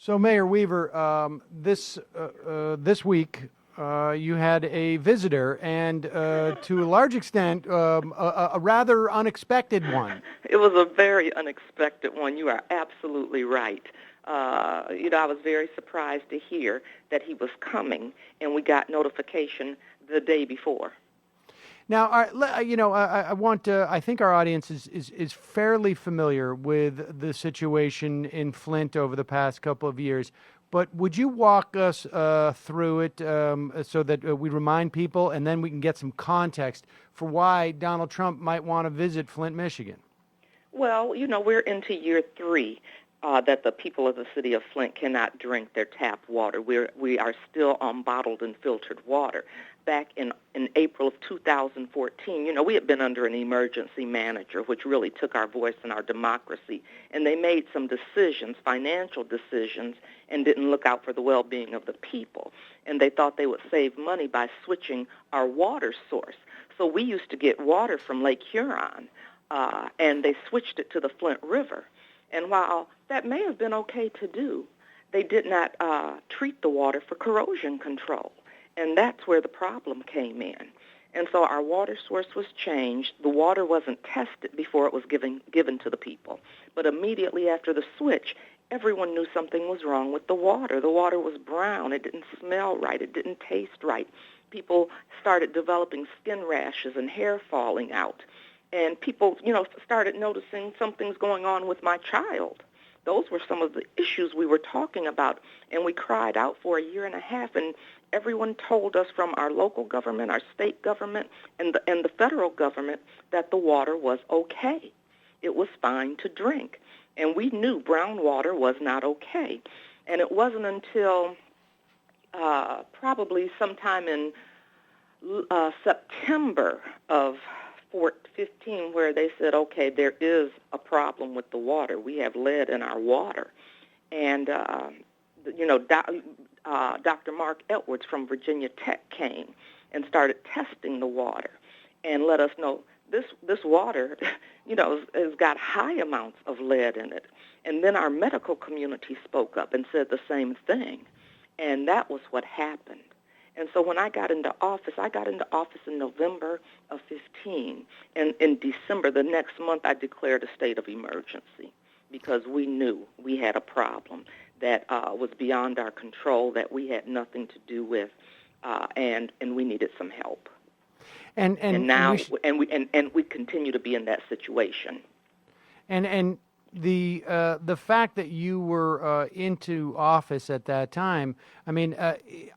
So, Mayor Weaver, this week you had a visitor, and to a large extent, a rather unexpected one. It was a very unexpected one. You are absolutely right. I was very surprised to hear that he was coming, and we got notification the day before. Now, I think our audience is fairly familiar with the situation in Flint over the past couple of years. But would you walk us through it so that we remind people, and then we can get some context for why Donald Trump might want to visit Flint, Michigan? Well, we're into year 3 that the people of the city of Flint cannot drink their tap water. We are still on bottled and filtered water. Back in April of 2014, we had been under an emergency manager, which really took our voice and our democracy. And they made some decisions, financial decisions, and didn't look out for the well-being of the people. And they thought they would save money by switching our water source. So we used to get water from Lake Huron, and they switched it to the Flint River. And while that may have been okay to do, they did not treat the water for corrosion control. And that's where the problem came in. And so our water source was changed. The water wasn't tested before it was given to the people. But immediately after the switch, everyone knew something was wrong with the water. The water was brown. It didn't smell right. It didn't taste right. People started developing skin rashes and hair falling out. And people, started noticing something's going on with my child. Those were some of the issues we were talking about, and we cried out for a year and a half, and everyone told us from our local government, our state government, and the federal government that the water was okay. It was fine to drink. And we knew brown water was not okay. And it wasn't until probably sometime in September of 15 where they said, okay, there is a problem with the water. We have lead in our water. And, Dr. Mark Edwards from Virginia Tech came and started testing the water and let us know this water, has got high amounts of lead in it. And then our medical community spoke up and said the same thing. And that was what happened. And so when I got into office in November of 15. And in December, the next month, I declared a state of emergency because we knew we had a problem that was beyond our control, that we had nothing to do with, and we needed some help. And now we continue to be in that situation. And the fact that you were into office at that time, I mean,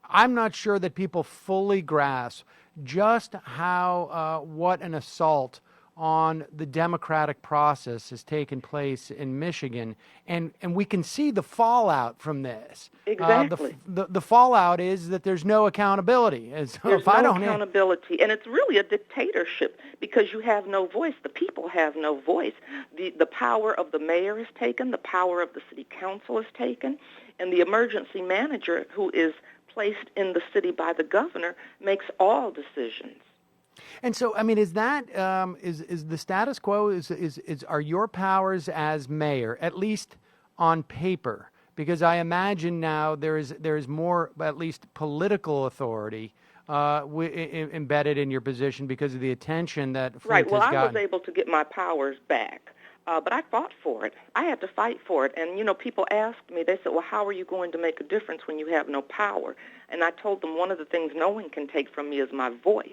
I'm not sure that people fully grasp just how what an assault on the democratic process has taken place in Michigan, and we can see the fallout from this. Exactly. The fallout is that there's no accountability. There's no accountability, and it's really a dictatorship because you have no voice. The people have no voice. The power of the mayor is taken. The power of the city council is taken, and the emergency manager, who is placed in the city by the governor, makes all decisions. And so, I mean, is that is the status quo? Are your powers as mayor, at least on paper? Because I imagine now there is more, at least political authority embedded in your position because of the attention that Flint has gotten. I was able to get my powers back, but I fought for it. I had to fight for it. And, people asked me, they said, well, how are you going to make a difference when you have no power? And I told them one of the things no one can take from me is my voice.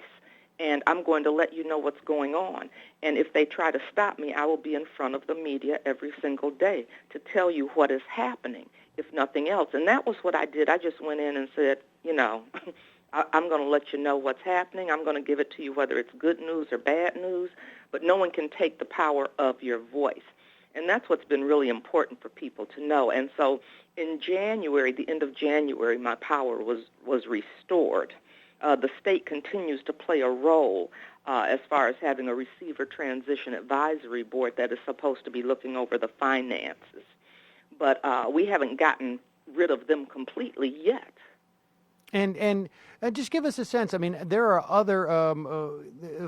And I'm going to let you know what's going on. And if they try to stop me, I will be in front of the media every single day to tell you what is happening, if nothing else. And that was what I did. I just went in and said, I'm going to let you know what's happening. I'm going to give it to you whether it's good news or bad news. But no one can take the power of your voice. And that's what's been really important for people to know. And so in January, the end of January, my power was restored. The state continues to play a role as far as having a receiver transition advisory board that is supposed to be looking over the finances. But we haven't gotten rid of them completely yet. And just give us a sense. I mean, there are other.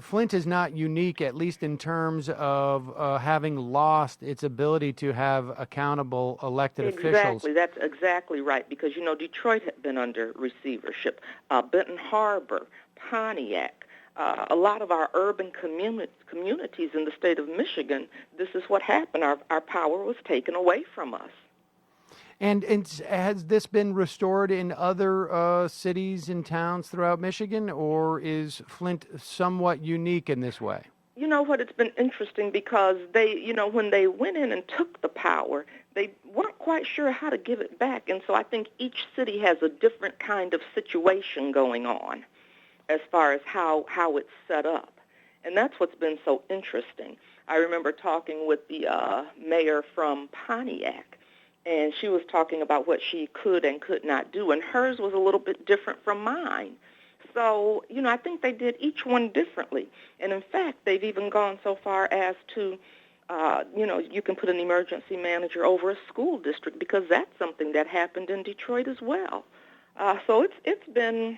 Flint is not unique, at least in terms of having lost its ability to have accountable elected officials. Exactly, that's exactly right. Because Detroit had been under receivership, Benton Harbor, Pontiac. A lot of our urban communities in the state of Michigan. This is what happened. Our power was taken away from us. And has this been restored in other cities and towns throughout Michigan, or is Flint somewhat unique in this way? You know what? It's been interesting because when they went in and took the power, they weren't quite sure how to give it back. And so I think each city has a different kind of situation going on as far as how it's set up. And that's what's been so interesting. I remember talking with the mayor from Pontiac, and she was talking about what she could and could not do, and hers was a little bit different from mine. So, I think they did each one differently. And in fact, they've even gone so far as to, you can put an emergency manager over a school district because that's something that happened in Detroit as well. So it's been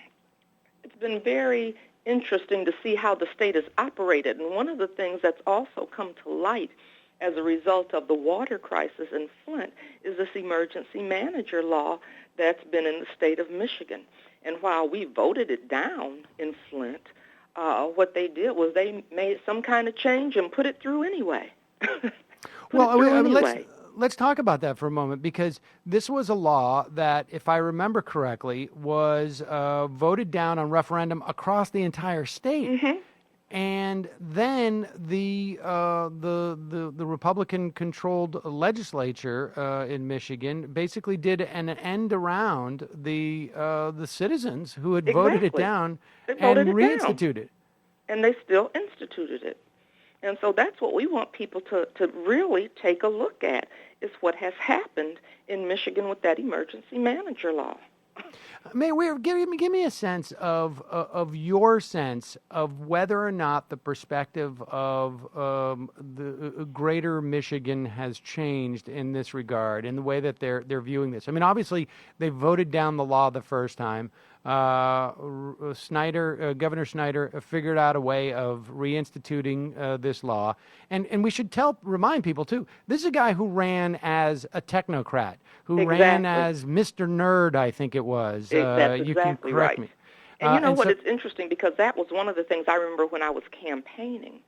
very interesting to see how the state has operated. And one of the things that's also come to light as a result of the water crisis in Flint is this emergency manager law that's been in the state of Michigan. And while we voted it down in Flint, what they did was they made some kind of change and put it through anyway. Let's talk about that for a moment, because this was a law that, if I remember correctly, was voted down on referendum across the entire state. Mm-hmm. And then the Republican-controlled legislature in Michigan basically did an end around the citizens who had voted it down and reinstituted it. And they still instituted it. And so that's what we want people to really take a look at, is what has happened in Michigan with that emergency manager law. Mayor, give me a sense of your sense of whether or not the perspective of the greater Michigan has changed in this regard, in the way that they're viewing this. I mean, obviously, they voted down the law the first time. Governor Snyder figured out a way of reinstituting this law. And we should remind people, too, this is a guy who ran as a technocrat, who ran as Mr. Nerd, I think it was. That's you can exactly correct right. me. And it's interesting because that was one of the things I remember when I was campaigning.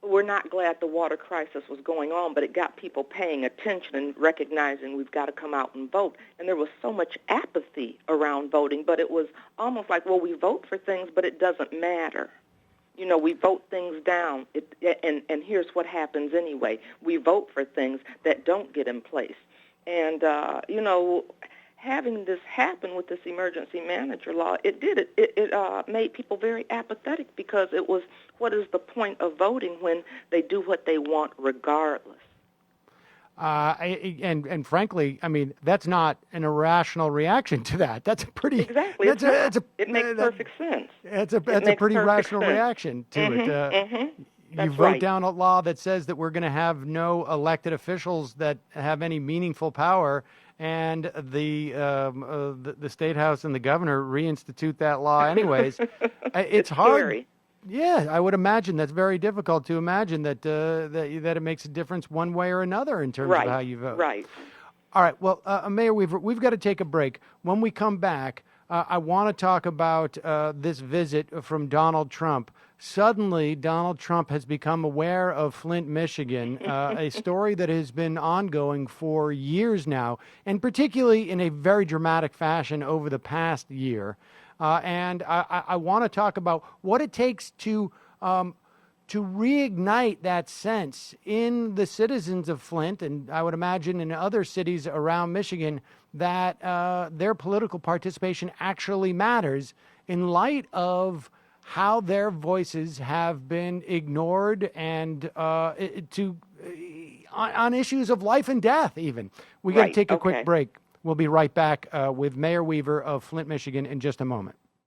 We're not glad the water crisis was going on, but it got people paying attention and recognizing we've got to come out and vote. And there was so much apathy around voting, but it was almost like, well, we vote for things, but it doesn't matter. We vote things down, and here's what happens anyway. We vote for things that don't get in place. And, having this happen with this emergency manager law, it made people very apathetic, because it was, what is the point of voting when they do what they want regardless? And frankly, I mean, that's not an irrational reaction to that. That's a pretty exactly. It makes perfect sense. That's a pretty rational reaction to it. You vote down a law that says that we're going to have no elected officials that have any meaningful power, and the State House and the governor reinstitute that law anyways. It's hard. Scary. Yeah, I would imagine that's very difficult to imagine that it makes a difference one way or another in terms of how you vote. Right. All right. Well, Mayor Weaver, we've got to take a break. When we come back, I want to talk about this visit from Donald Trump. Suddenly, Donald Trump has become aware of Flint, Michigan, a story that has been ongoing for years now, and particularly in a very dramatic fashion over the past year. And I want to talk about what it takes to reignite that sense in the citizens of Flint, and I would imagine in other cities around Michigan, that their political participation actually matters in light of how their voices have been ignored and on issues of life and death even. We got to take a quick break. We'll be right back with Mayor Weaver of Flint, Michigan in just a moment.